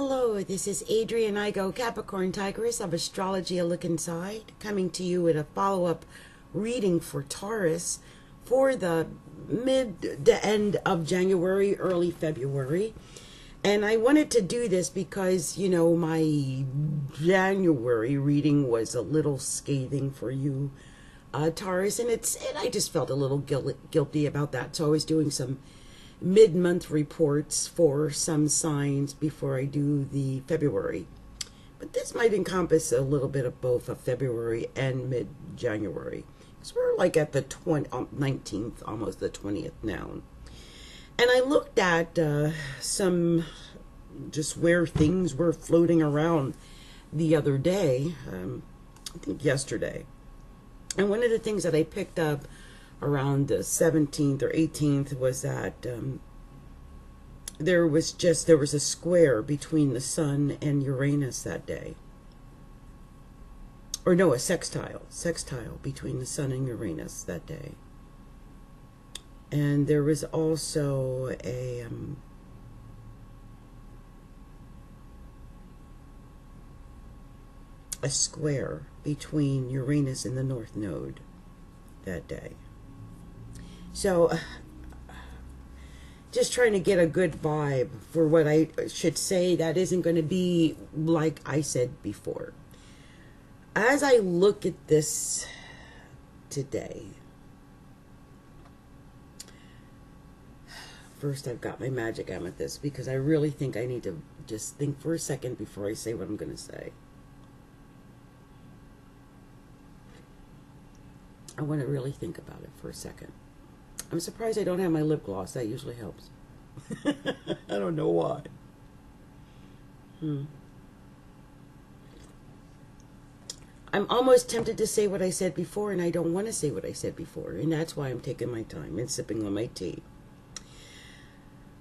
Hello, this is Adrian Igo, Capricorntigress of Astrology, a look inside, coming to you with a follow-up reading for Taurus for the mid to end of January, early February. And I wanted to do this because, you know, my January reading was a little scathing for you, Taurus, and I just felt a little guilty about that. So I was doing some mid-month reports for some signs before I do the February. But this might encompass a little bit of both of February and mid-January. Because we're like at the 19th, almost the 20th now. And I looked at some, just where things were floating around the other day, I think yesterday. And one of the things that I picked up around the 17th or 18th was that there was a square between the Sun and Uranus that day. Or no, a sextile between the Sun and Uranus that day. And there was also a square between Uranus and the North Node that day. So, just trying to get a good vibe for what I should say that isn't going to be like I said before. As I look at this today, first I've got my magic amethyst because I really think I need to just think for a second before I say what I'm going to say. I want to really think about it for a second. I'm surprised I don't have my lip gloss. That usually helps. I don't know why. I'm almost tempted to say what I said before, and I don't want to say what I said before. And that's why I'm taking my time and sipping on my tea.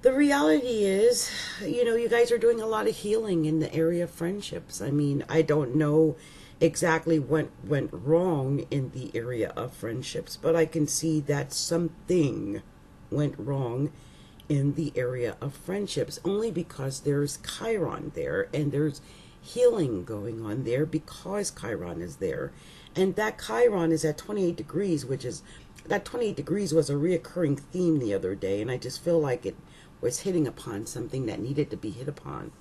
The reality is, you know, you guys are doing a lot of healing in the area of friendships. I mean, I don't know exactly what went wrong in the area of friendships, but I can see that something went wrong in the area of friendships only because there's Chiron there and there's healing going on there because Chiron is there. And that Chiron is at 28 degrees, that 28 degrees was a reoccurring theme the other day, and I just feel like it was hitting upon something that needed to be hit upon.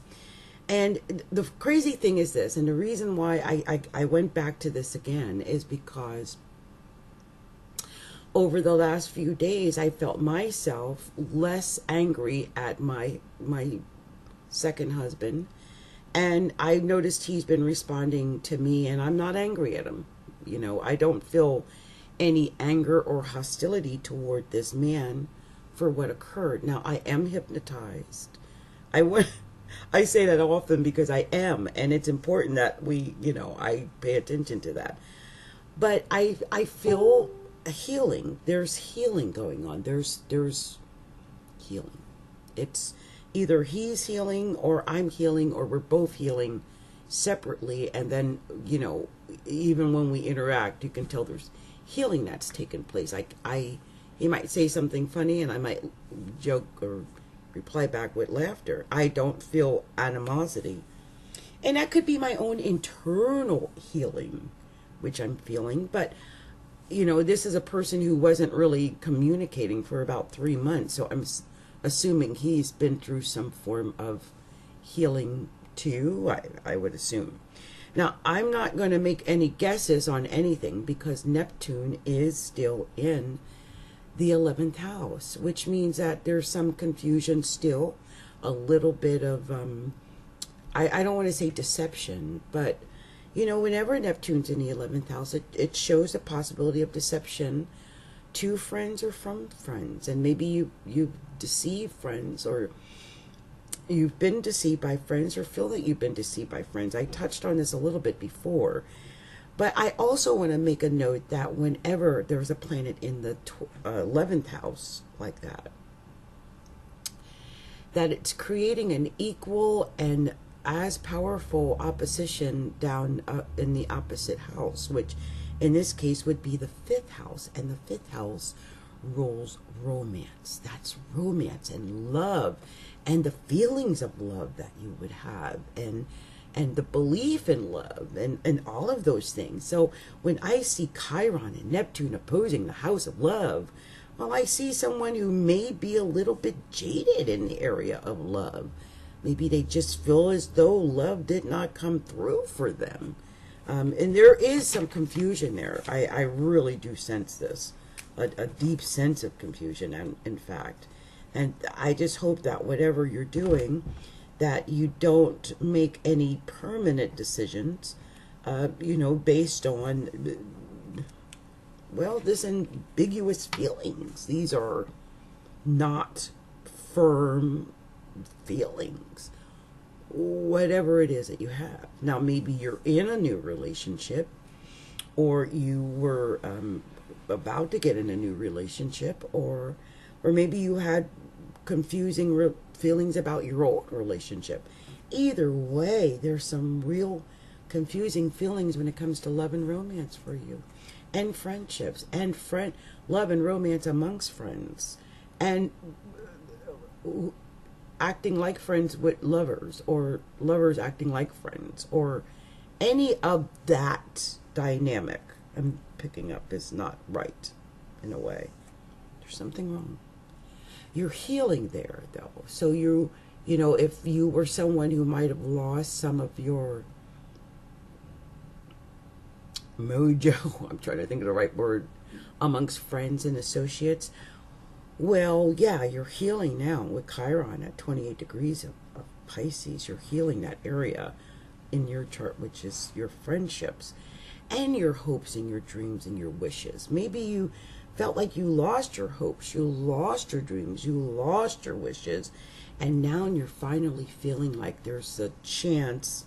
And the crazy thing is this, and the reason why I went back to this again is because over the last few days, I felt myself less angry at my second husband. And I noticed he's been responding to me, and I'm not angry at him. You know, I don't feel any anger or hostility toward this man for what occurred. Now, I am hypnotized. I say that often because I am, and it's important that I pay attention to that. But I feel a healing. There's healing going on. There's healing. It's either he's healing or I'm healing or we're both healing separately. And then, you know, even when we interact, you can tell there's healing that's taken place. He might say something funny and I might joke or reply back with laughter. I don't feel animosity. And that could be my own internal healing, which I'm feeling. But, you know, this is a person who wasn't really communicating for about 3 months. So I'm assuming he's been through some form of healing too, I would assume. Now, I'm not going to make any guesses on anything because Neptune is still in the 11th house, which means that there's some confusion still, a little bit of, I don't want to say deception, but, you know, whenever Neptune's in the 11th house, it shows the possibility of deception to friends or from friends. And maybe you deceive friends, or you've been deceived by friends, or feel that you've been deceived by friends. I touched on this a little bit before. But I also want to make a note that whenever there's a planet in the 11th house like that it's creating an equal and as powerful opposition down in the opposite house, which in this case would be the 5th house. And the 5th house rules romance. That's romance and love and the feelings of love that you would have, and the belief in love, and all of those things. So when I see Chiron and Neptune opposing the house of love, well, I see someone who may be a little bit jaded in the area of love. Maybe they just feel as though love did not come through for them. And there is some confusion there. I really do sense this, a deep sense of confusion, in fact. And I just hope that whatever you're doing, that you don't make any permanent decisions, based on, well, this ambiguous feelings. These are not firm feelings, whatever it is that you have. Now, maybe you're in a new relationship, or you were about to get in a new relationship, or maybe you had confusing feelings about your old relationship. Either way, there's some real confusing feelings when it comes to love and romance for you, and friendships, and love and romance amongst friends, and acting like friends with lovers, or lovers acting like friends, or any of that dynamic I'm picking up is not right in a way. There's something wrong. You're healing there, though. So if you were someone who might have lost some of your mojo, I'm trying to think of the right word, amongst friends and associates, well, yeah, you're healing now with Chiron at 28 degrees of Pisces. You're healing that area in your chart, which is your friendships and your hopes and your dreams and your wishes. Maybe you felt like you lost your hopes, you lost your dreams, you lost your wishes, and now you're finally feeling like there's a chance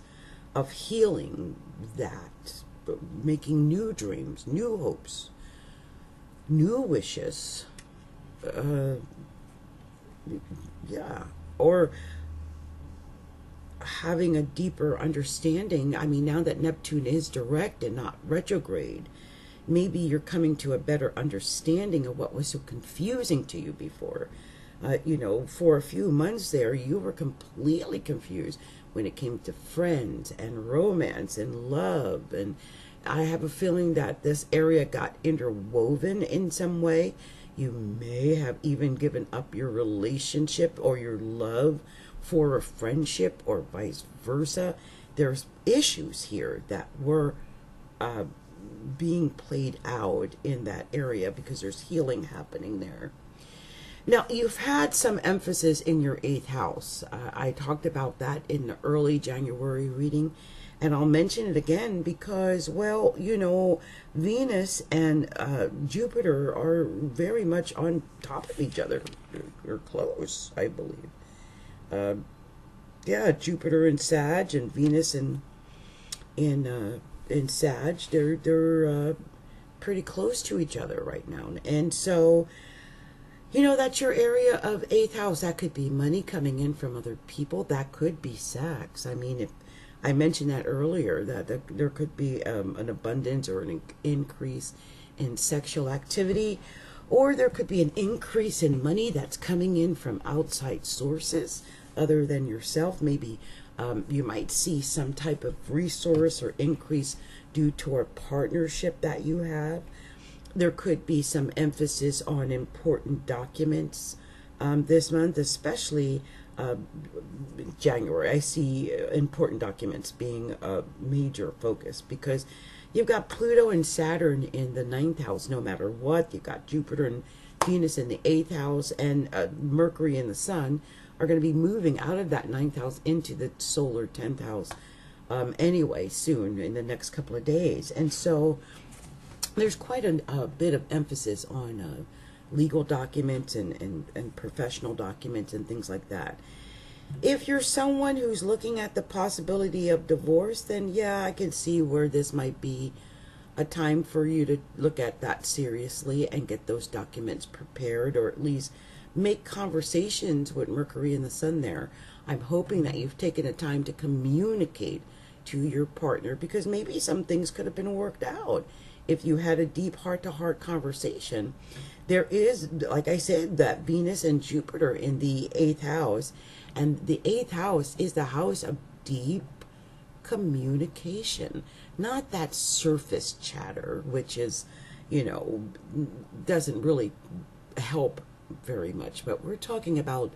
of healing that, making new dreams, new hopes, new wishes. Or having a deeper understanding. I mean, now that Neptune is direct and not retrograde, maybe you're coming to a better understanding of what was so confusing to you before. For a few months there, you were completely confused when it came to friends and romance and love. And I have a feeling that this area got interwoven in some way. You may have even given up your relationship or your love for a friendship, or vice versa. There's issues here that were being played out in that area because there's healing happening there. Now, you've had some emphasis in your 8th house. I talked about that in the early January reading, and I'll mention it again because, well, Venus and Jupiter are very much on top of each other. They're close, I believe. Jupiter in Sag and Venus in Sag. They're pretty close to each other right now, and so that's your area of 8th house. That could be money coming in from other people. That could be sex. I mean, if I mentioned that earlier, that there could be an abundance or an increase in sexual activity, or there could be an increase in money that's coming in from outside sources other than yourself. Maybe you might see some type of resource or increase due to a partnership that you have. There could be some emphasis on important documents this month, especially January. I see important documents being a major focus because you've got Pluto and Saturn in the 9th house no matter what. You've got Jupiter and Venus in the 8th house, and Mercury and the Sun are going to be moving out of that 9th house into the solar 10th house anyway soon, in the next couple of days. And so there's quite a bit of emphasis on legal documents and professional documents and things like that. If you're someone who's looking at the possibility of divorce, then yeah, I can see where this might be a time for you to look at that seriously and get those documents prepared, or at least make conversations with Mercury and the Sun there. I'm hoping that you've taken the time to communicate to your partner, because maybe some things could have been worked out if you had a deep heart-to-heart conversation. There is, like I said, that Venus and Jupiter in the 8th house, And the 8th house is the house of deep communication, not that surface chatter, which is, you know, doesn't really help very much. But we're talking about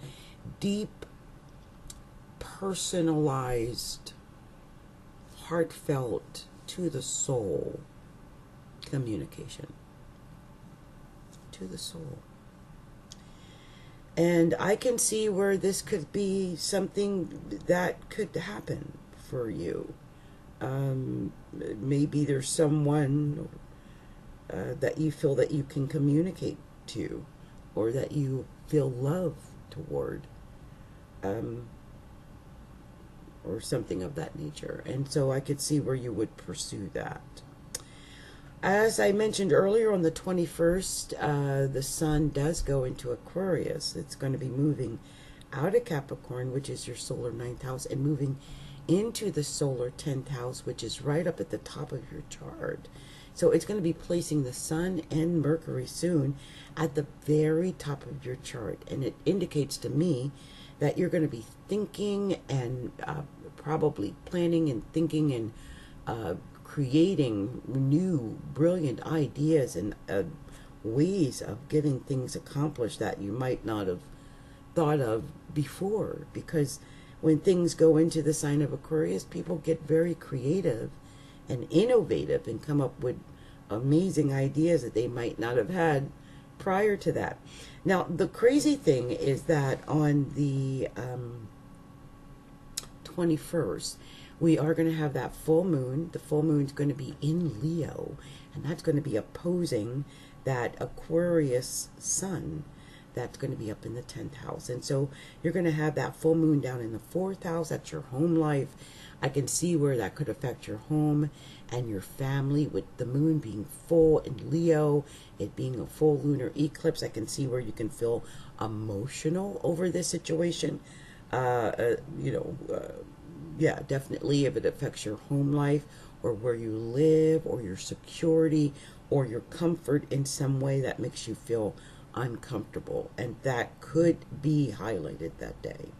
deep, personalized, heartfelt, to the soul communication. To the soul. And I can see where this could be something that could happen for you. Maybe there's someone that you feel that you can communicate to, or that you feel love toward, or something of that nature. And so I could see where you would pursue that. As I mentioned earlier, on the 21st, the sun does go into Aquarius. It's going to be moving out of Capricorn, which is your solar 9th house, and moving into the solar 10th house, which is right up at the top of your chart. So it's going to be placing the sun and Mercury soon at the very top of your chart. And it indicates to me that you're going to be thinking and probably planning and thinking and creating new, brilliant ideas and ways of getting things accomplished that you might not have thought of before. Because when things go into the sign of Aquarius, people get very creative and innovative and come up with amazing ideas that they might not have had prior to that. Now, the crazy thing is that on the 21st, we are going to have that full moon. The full moon is going to be in Leo, and that's going to be opposing that Aquarius sun that's going to be up in the 10th house. And so you're going to have that full moon down in the 4th house. That's your home life. I can see where that could affect your home and your family, with the moon being full in Leo, it being a full lunar eclipse. I can see where you can feel emotional over this situation. Yeah, definitely, if it affects your home life, or where you live, or your security, or your comfort in some way that makes you feel uncomfortable, and that could be highlighted that day.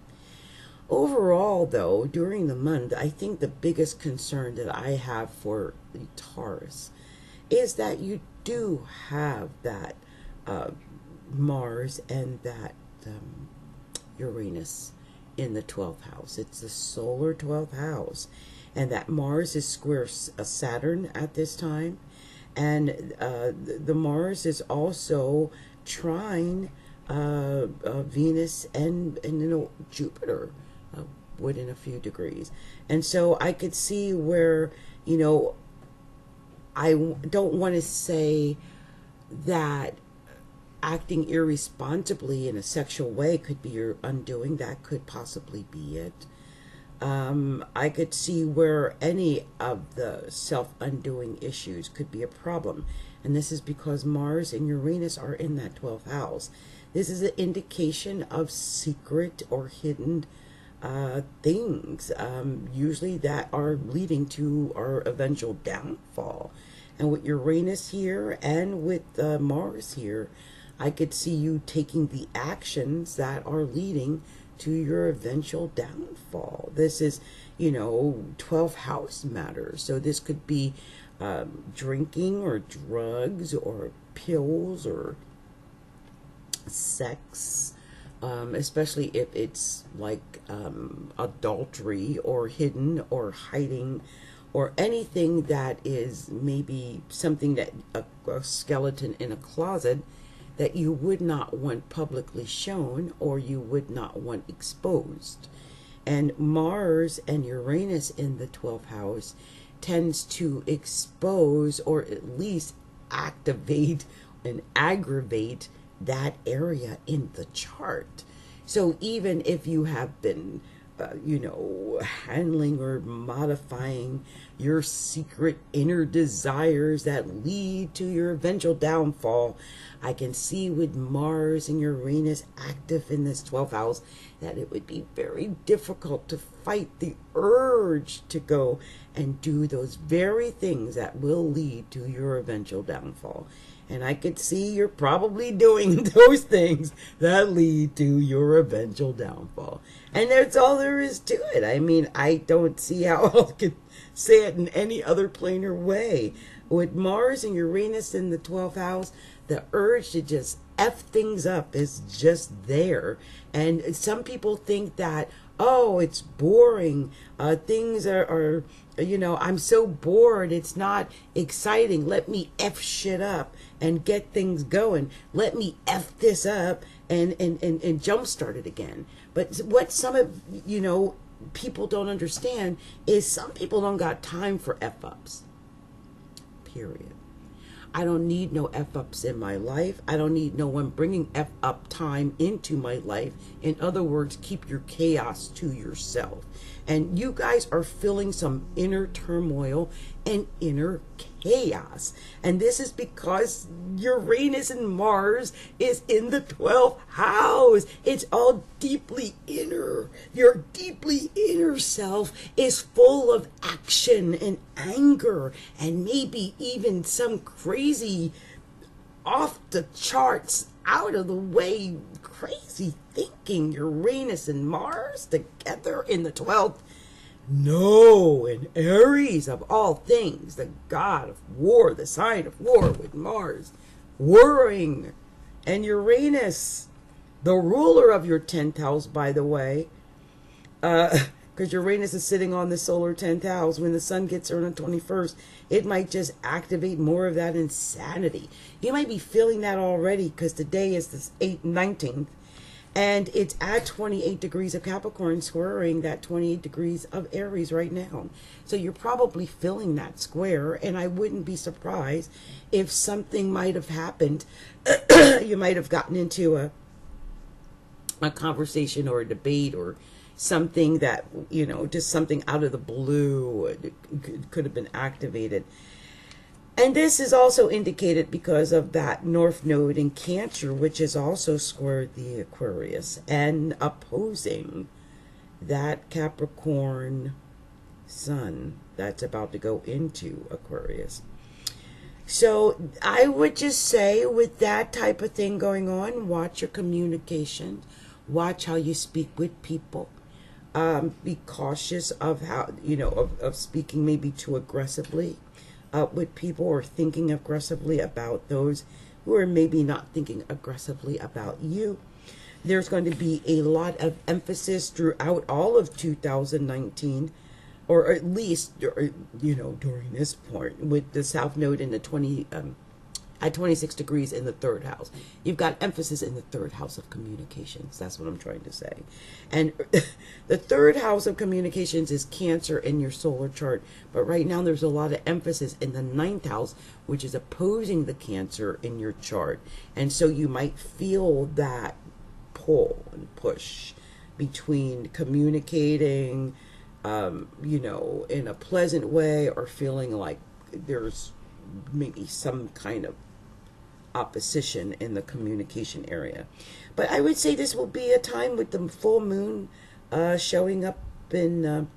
Overall, though, during the month, I think the biggest concern that I have for the Taurus is that you do have that Mars and that Uranus in the 12th house. It's the solar 12th house, and that Mars is square Saturn at this time, and the Mars is also trine Venus and Jupiter within a few degrees. And so I could see where, you know, I don't want to say that acting irresponsibly in a sexual way could be your undoing. That could possibly be it. I could see where any of the self-undoing issues could be a problem. And this is because Mars and Uranus are in that 12th house. This is an indication of secret or hidden things, usually that are leading to our eventual downfall. And with Uranus here and with Mars here, I could see you taking the actions that are leading to your eventual downfall. This is, you know, 12th house matters. So this could be drinking or drugs or pills or sex, especially if it's like adultery or hidden or hiding, or anything that is maybe something that a skeleton in a closet that you would not want publicly shown, or you would not want exposed. And Mars and Uranus in the 12th house tends to expose, or at least activate and aggravate, that area in the chart. So even if you have been handling or modifying your secret inner desires that lead to your eventual downfall, I can see with Mars and Uranus active in this 12th house that it would be very difficult to fight the urge to go and do those very things that will lead to your eventual downfall. And I could see you're probably doing those things that lead to your eventual downfall. And that's all there is to it. I mean, I don't see how I could say it in any other plainer way. With Mars and Uranus in the 12th house, the urge to just F things up is just there. And some people think that, oh, it's boring. Things are, I'm so bored. It's not exciting. Let me F shit up and get things going. Let me F this up and jumpstart it again. But what some of, people don't understand is some people don't got time for F ups. Period. I don't need no F-ups in my life. I don't need no one bringing F-up time into my life. In other words, keep your chaos to yourself. And you guys are feeling some inner turmoil and inner chaos. And this is because Uranus and Mars is in the 12th house. It's all deeply inner. Your deeply inner self is full of action and anger and maybe even some crazy off the charts, out of the way, crazy thinking. Uranus and Mars together in the 12th. No, in Aries of all things, the god of war, the sign of war with Mars, worrying. And Uranus, the ruler of your 10th house, by the way, because Uranus is sitting on the solar 10th house. When the sun gets there on the 21st, it might just activate more of that insanity. You might be feeling that already because today is the 19th. And it's at 28 degrees of Capricorn, squaring that 28 degrees of Aries right now. So you're probably feeling that square. And I wouldn't be surprised if something might have happened. You might have gotten into a conversation or a debate or something that, just something out of the blue could have been activated. And this is also indicated because of that North Node in Cancer, which is also squared the Aquarius and opposing that Capricorn sun that's about to go into Aquarius. So I would just say with that type of thing going on, watch your communication, watch how you speak with people. Be cautious of how, of speaking maybe too aggressively with people or thinking aggressively about those who are maybe not thinking aggressively about you. There's going to be a lot of emphasis throughout all of 2019, or at least, during this point with the South Node in the at 26 degrees in the 3rd house. You've got emphasis in the 3rd house of communications. That's what I'm trying to say. And the 3rd house of communications is Cancer in your solar chart. But right now there's a lot of emphasis in the 9th house, which is opposing the Cancer in your chart. And so you might feel that pull and push between communicating, in a pleasant way or feeling like there's maybe some kind of opposition in the communication area. But I would say this will be a time with the full moon showing up in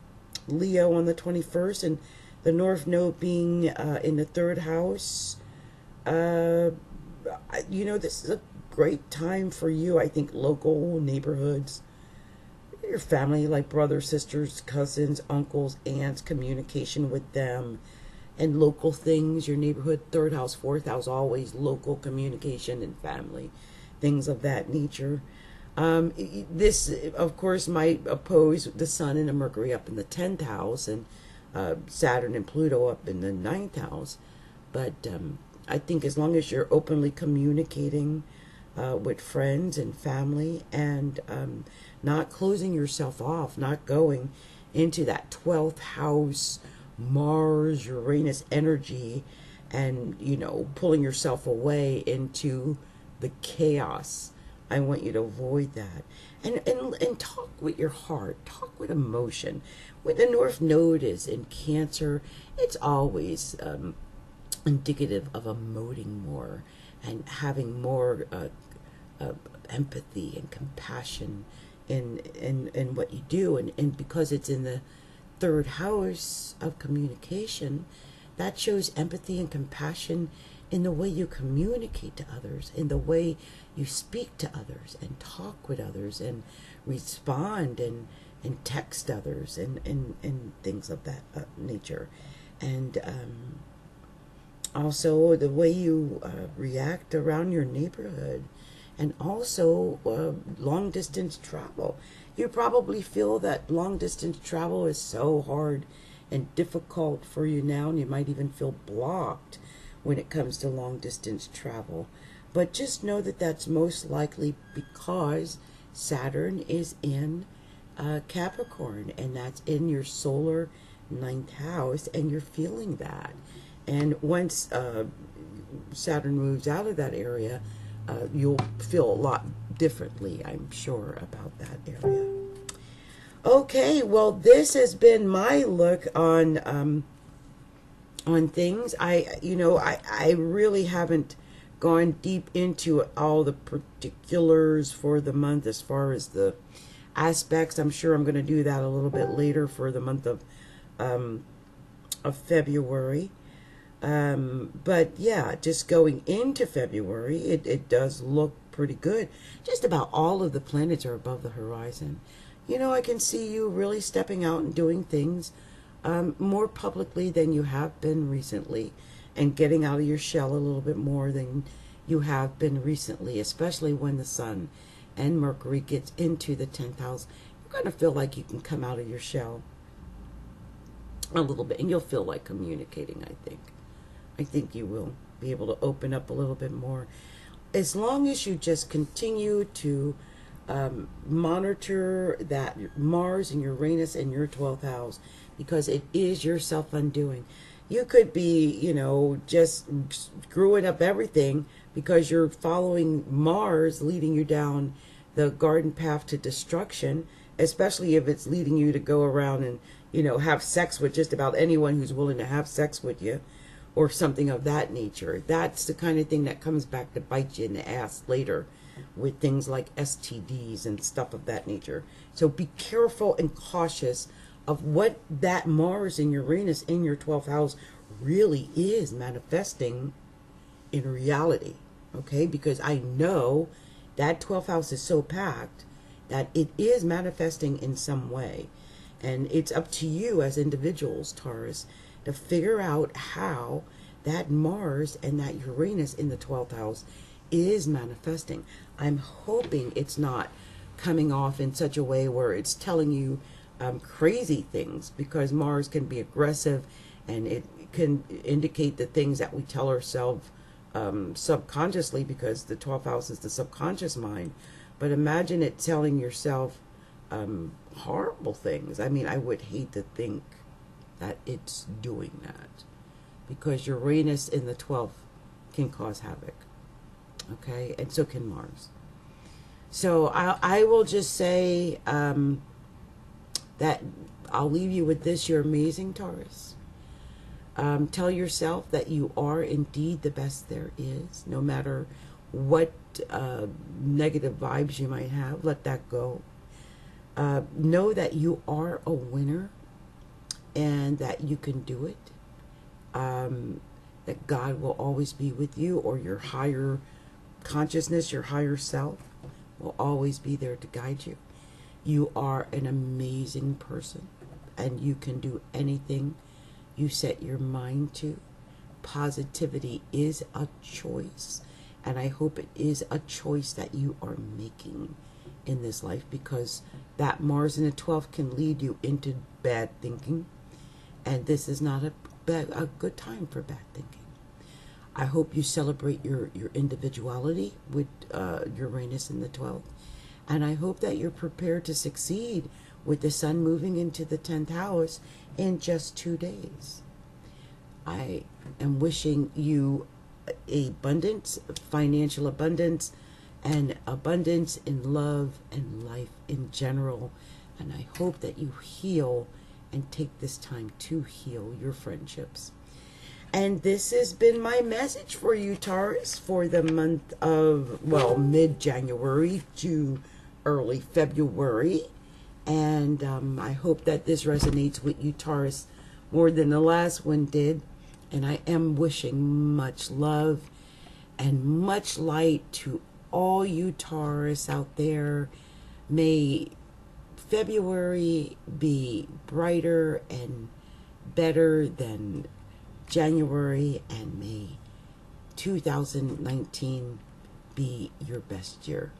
Leo on the 21st and the North Node being in the 3rd house. This is a great time for you. I think local neighborhoods, your family, like brothers, sisters, cousins, uncles, aunts, communication with them. And local things, your neighborhood, 3rd house, 4th house, always local communication and family, things of that nature. This, of course, might oppose the Sun and the Mercury up in the 10th house and Saturn and Pluto up in the 9th house. But I think as long as you're openly communicating with friends and family and not closing yourself off, not going into that 12th house Mars, Uranus energy and, pulling yourself away into the chaos. I want you to avoid that. And talk with your heart. Talk with emotion. When the North Node is in Cancer, it's always indicative of emoting more and having more empathy and compassion in what you do. And because it's in the 3rd house of communication, that shows empathy and compassion in the way you communicate to others, in the way you speak to others and talk with others and respond and text others and things of that nature. And also the way you react around your neighborhood, and also long distance travel. You probably feel that long distance travel is so hard and difficult for you now, and you might even feel blocked when it comes to long distance travel. But just know that that's most likely because Saturn is in Capricorn, and that's in your solar 9th house, and you're feeling that. And once Saturn moves out of that area, you'll feel a lot differently, I'm sure, about that area. Okay, well, this has been my look on things. I really haven't gone deep into all the particulars for the month as far as the aspects. I'm sure I'm going to do that a little bit later for the month of February. But yeah, just going into February, it does look pretty good. Just about all of the planets are above the horizon. I can see you really stepping out and doing things more publicly than you have been recently, and getting out of your shell a little bit more than you have been recently, especially when the Sun and Mercury gets into the 10th house. You're going to feel like you can come out of your shell a little bit, and you'll feel like communicating, I think. I think you will be able to open up a little bit more, as long as you just continue to monitor that Mars and Uranus in your 12th house, because it is your self-undoing. You could be, just screwing up everything because you're following Mars leading you down the garden path to destruction, especially if it's leading you to go around and, have sex with just about anyone who's willing to have sex with you, or something of that nature. That's the kind of thing that comes back to bite you in the ass later, with things like STDs and stuff of that nature. So be careful and cautious of what that Mars and Uranus in your 12th house really is manifesting in reality, okay? Because I know that 12th house is so packed that it is manifesting in some way. And it's up to you as individuals, Taurus, to figure out how that Mars and that Uranus in the 12th house is manifesting. I'm hoping it's not coming off in such a way where it's telling you crazy things, because Mars can be aggressive, and it can indicate the things that we tell ourselves subconsciously, because the 12th house is the subconscious mind. But imagine it telling yourself horrible things. I mean, I would hate to think that it's doing that, because Uranus in the 12th can cause havoc, okay? And so can Mars. So I will just say that I'll leave you with this. You're amazing, Taurus. Tell yourself that you are indeed the best there is, no matter what negative vibes you might have. Let that go. Know that you are a winner, and that you can do it. That God will always be with you, or your higher consciousness, your higher self will always be there to guide you. You are an amazing person, and you can do anything you set your mind to. Positivity is a choice, and I hope it is a choice that you are making in this life, because that Mars in the 12th can lead you into bad thinking, and this is not a good time for bad thinking. I hope you celebrate your individuality with Uranus in the 12th, and I hope that you're prepared to succeed with the Sun moving into the 10th house in just 2 days. I am wishing you abundance, financial abundance, and abundance in love and life in general. And I hope that you heal and take this time to heal your friendships. And this has been my message for you, Taurus, for the month of, well, mid-January to early February. And I hope that this resonates with you, Taurus, more than the last one did. And I am wishing much love and much light to all you Taurus out there. May February be brighter and better than January, and may 2019 be your best year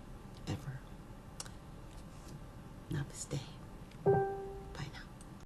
ever. Namaste.